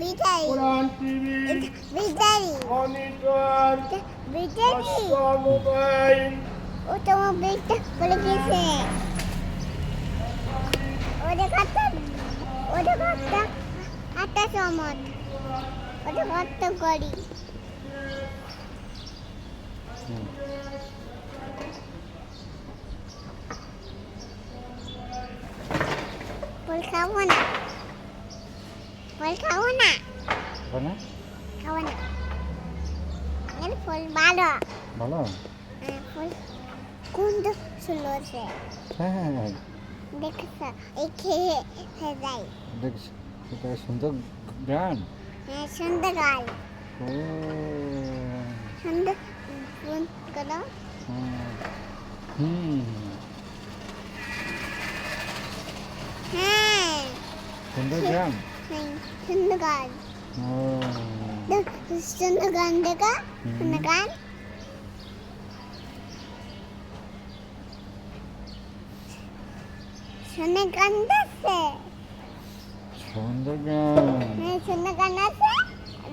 বিটারি কোরআন TV বিটারি monitor বিটারি mobile ও তোমার বেটা বলে গেছে ওদের কথা একটা চমৎ ওদের কত করি ফল খাবো না খাবো না এর ফল ভালো ভালো ফল কোনটা সুন্দর সে হ্যাঁ দেখছ এই খেয়ে যাই দেখছি এটা সুন্দর গান হ্যাঁ সুন্দর গাল ও সুন্দর ফোন করো হুম হ্যাঁ সুন্দর গান সুন্দর গাল ও সুন্দর গান দেখা সুন্দর গান সুন্দর গান আছে সুন্দর গান হ্যাঁ সুন্দর গান আছে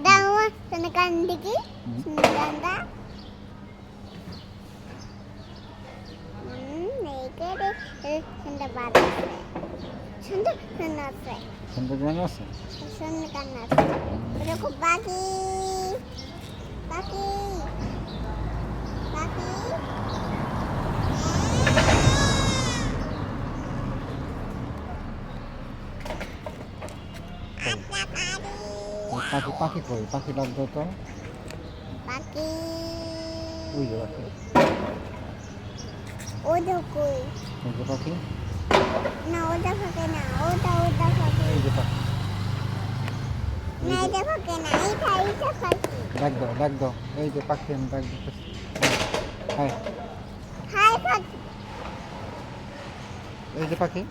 দাও সুন্দর গান দেখি সুন্দর গানটা সুন্দর বাদ আছে সুন্দর গান আছে সুন্দর গান আছে সুন্দর গান আছে এরকম বাকি বাকি বাকি পাখি পাখি কই পাখি ডাক দাও তো বাকি ওই যে পাখি ওটা কই ওই যে পাখি না ওটা ফাঁকে না ওটা ফাঁকে এই যে পাখি না এটা ফাঁকে না এটা ফাঁকে ডাক দাও এই যে পাখি আমি ডাক দিতেছি হ্যাঁ হাই ফাঁকে এই যে পাখি